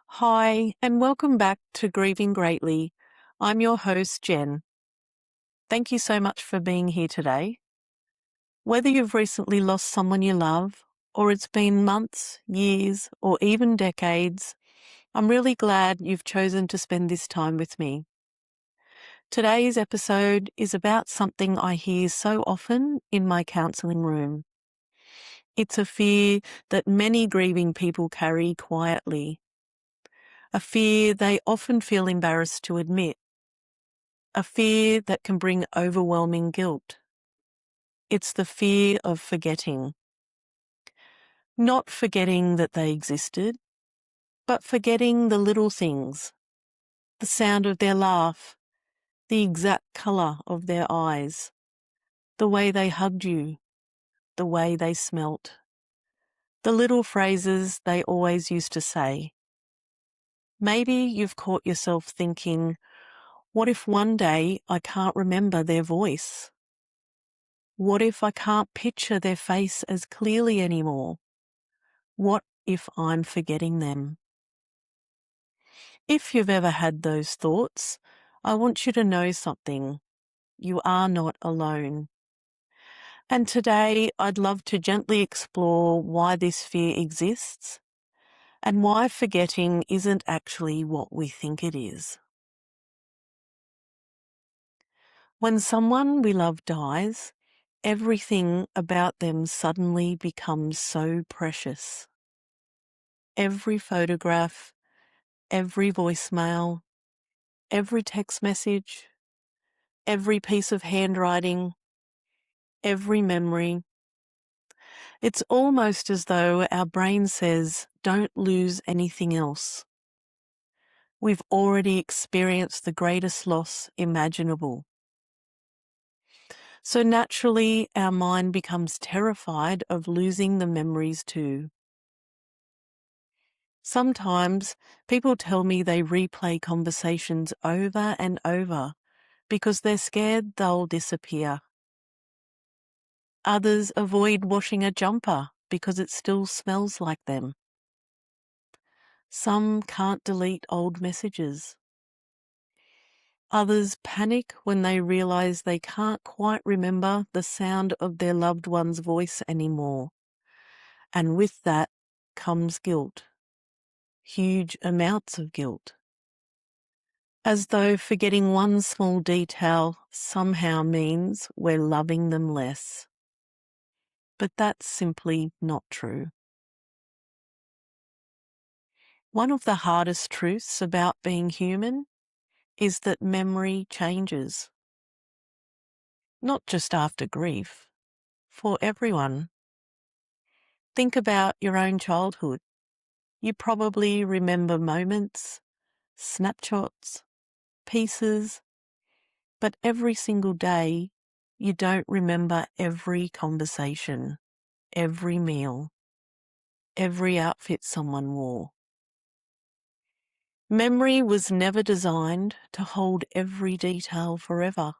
Hi, and welcome back to Grieving Greatly. I'm your host, Jen. Thank you so much for being here today. Whether you've recently lost someone you love, or it's been months, years, or even decades, I'm really glad you've chosen to spend this time with me. Today's episode is about something I hear so often in my counselling room. It's a fear that many grieving people carry quietly, a fear they often feel embarrassed to admit, a fear that can bring overwhelming guilt. It's the fear of forgetting. Not forgetting that they existed, but forgetting the little things, the sound of their laugh, the exact colour of their eyes, the way they hugged you, the way they smelt, the little phrases they always used to say. Maybe you've caught yourself thinking, what if one day I can't remember their voice? What if I can't picture their face as clearly anymore? What if I'm forgetting them? If you've ever had those thoughts, I want you to know something. You are not alone. And today I'd love to gently explore why this fear exists and why forgetting isn't actually what we think it is. When someone we love dies, everything about them suddenly becomes so precious. Every photograph, every voicemail, every text message, every piece of handwriting, every memory. It's almost as though our brain says, don't lose anything else. We've already experienced the greatest loss imaginable. So naturally, our mind becomes terrified of losing the memories too. Sometimes people tell me they replay conversations over and over because they're scared they'll disappear. Others avoid washing a jumper because it still smells like them. Some can't delete old messages. Others panic when they realise they can't quite remember the sound of their loved one's voice anymore. And with that comes guilt. Huge amounts of guilt. As though forgetting one small detail somehow means we're loving them less. But that's simply not true. One of the hardest truths about being human is that memory changes. Not just after grief, for everyone. Think about your own childhood. You probably remember moments, snapshots, pieces, but every single day you don't remember every conversation, every meal, every outfit someone wore. Memory was never designed to hold every detail forever.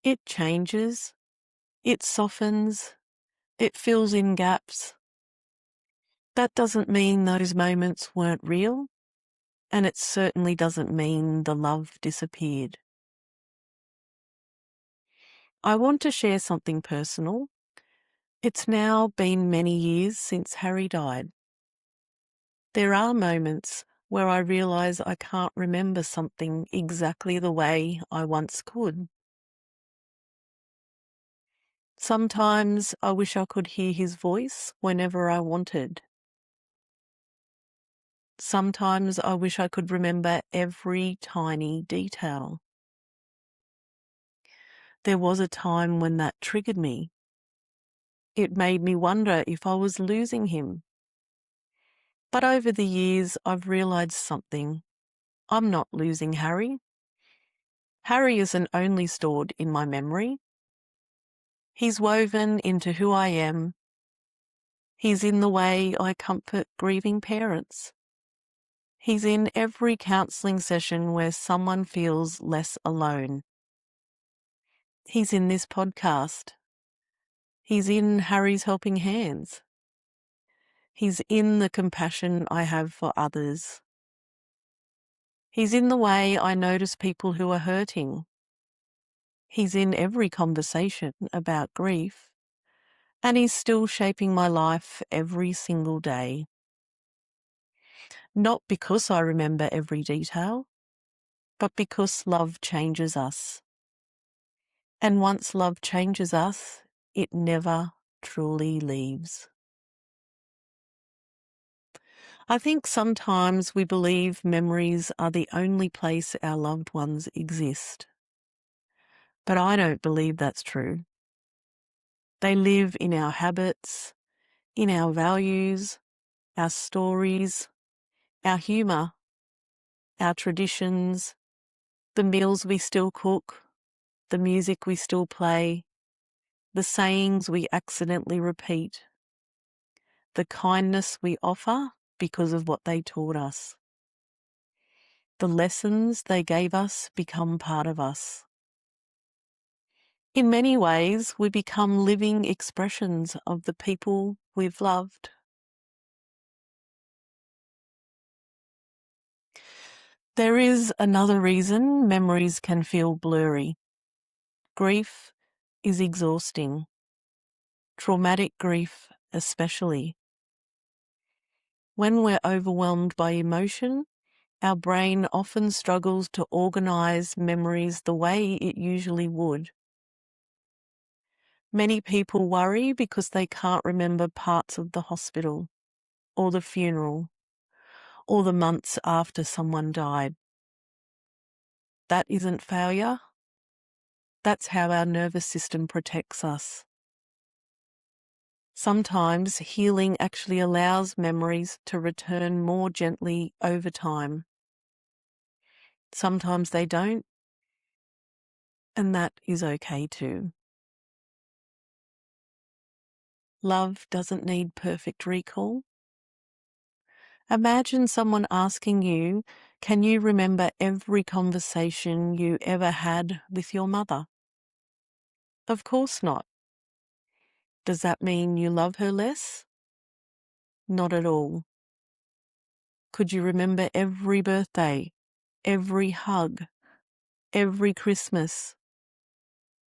It changes, it softens, it fills in gaps. That doesn't mean those moments weren't real, and it certainly doesn't mean the love disappeared. I want to share something personal. It's now been many years since Harry died. There are moments where I realise I can't remember something exactly the way I once could. Sometimes I wish I could hear his voice whenever I wanted. Sometimes I wish I could remember every tiny detail. There was a time when that triggered me. It made me wonder if I was losing him. But over the years, I've realised something. I'm not losing Harry. Harry isn't only stored in my memory. He's woven into who I am. He's in the way I comfort grieving parents. He's in every counselling session where someone feels less alone. He's in this podcast. He's in Harry's Helping Hands. He's in the compassion I have for others. He's in the way I notice people who are hurting. He's in every conversation about grief, and he's still shaping my life every single day. Not because I remember every detail, but because love changes us. And once love changes us, it never truly leaves. I think sometimes we believe memories are the only place our loved ones exist. But I don't believe that's true. They live in our habits, in our values, our stories, our humour, our traditions, the meals we still cook, the music we still play, the sayings we accidentally repeat, the kindness we offer because of what they taught us. The lessons they gave us become part of us. In many ways, we become living expressions of the people we've loved. There is another reason memories can feel blurry. Grief is exhausting. Traumatic grief especially. When we're overwhelmed by emotion, our brain often struggles to organise memories the way it usually would. Many people worry because they can't remember parts of the hospital, or the funeral, or the months after someone died. That isn't failure. That's how our nervous system protects us. Sometimes healing actually allows memories to return more gently over time. Sometimes they don't, and that is okay too. Love doesn't need perfect recall. Imagine someone asking you, can you remember every conversation you ever had with your mother? Of course not. Does that mean you love her less? Not at all. Could you remember every birthday, every hug, every Christmas?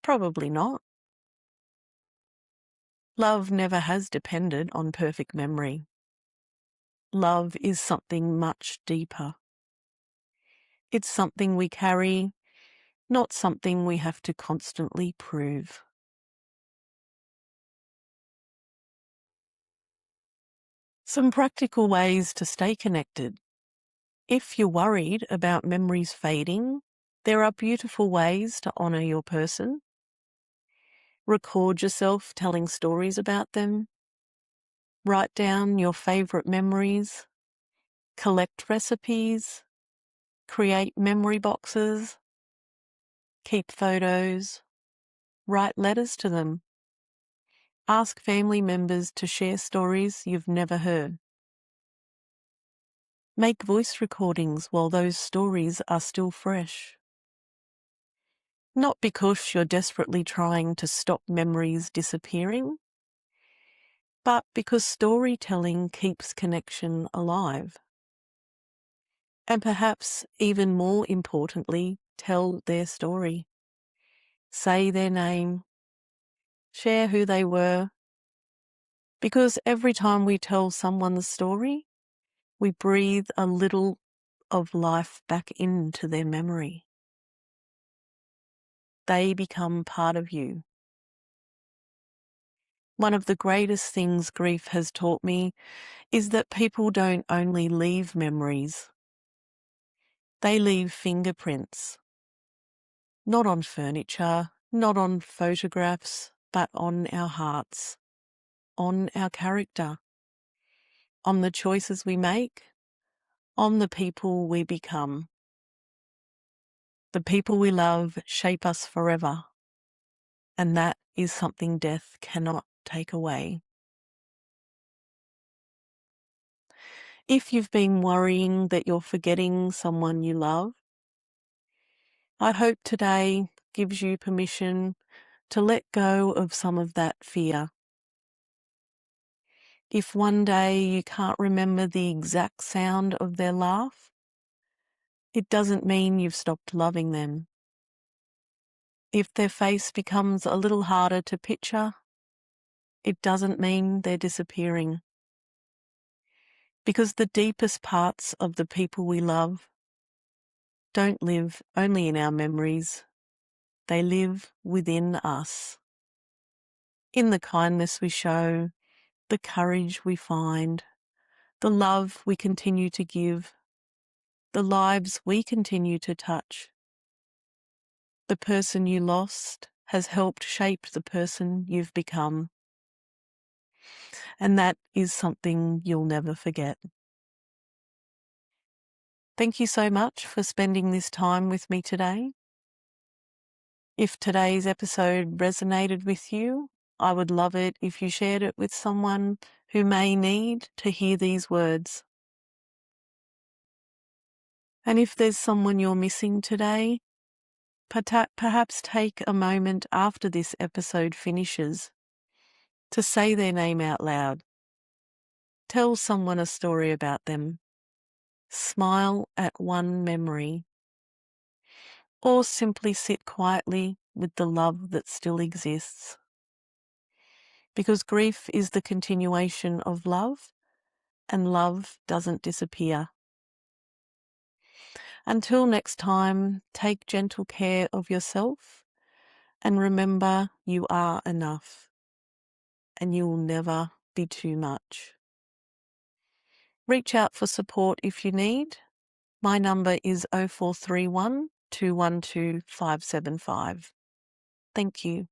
Probably not. Love never has depended on perfect memory. Love is something much deeper. It's something we carry, not something we have to constantly prove. Some practical ways to stay connected. If you're worried about memories fading, there are beautiful ways to honour your person. Record yourself telling stories about them. Write down your favourite memories. Collect recipes. Create memory boxes. Keep photos. Write letters to them. Ask family members to share stories you've never heard. Make voice recordings while those stories are still fresh. Not because you're desperately trying to stop memories disappearing, but because storytelling keeps connection alive. And perhaps even more importantly, tell their story. Say their name. Share who they were. Because every time we tell someone's story, we breathe a little of life back into their memory. They become part of you. One of the greatest things grief has taught me is that people don't only leave memories, they leave fingerprints. Not on furniture, not on photographs, but on our hearts, on our character, on the choices we make, on the people we become. The people we love shape us forever, and that is something death cannot take away. If you've been worrying that you're forgetting someone you love, I hope today gives you permission to let go of some of that fear. If one day you can't remember the exact sound of their laugh, it doesn't mean you've stopped loving them. If their face becomes a little harder to picture, it doesn't mean they're disappearing. Because the deepest parts of the people we love don't live only in our memories, they live within us. In the kindness we show, the courage we find, the love we continue to give, the lives we continue to touch. The person you lost has helped shape the person you've become. And that is something you'll never forget. Thank you so much for spending this time with me today. If today's episode resonated with you, I would love it if you shared it with someone who may need to hear these words. And if there's someone you're missing today, perhaps take a moment after this episode finishes to say their name out loud. Tell someone a story about them. Smile at one memory. Or simply sit quietly with the love that still exists. Because grief is the continuation of love, and love doesn't disappear. Until next time, take gentle care of yourself and remember you are enough and you will never be too much. Reach out for support if you need. My number is 0431 212 575. Thank you.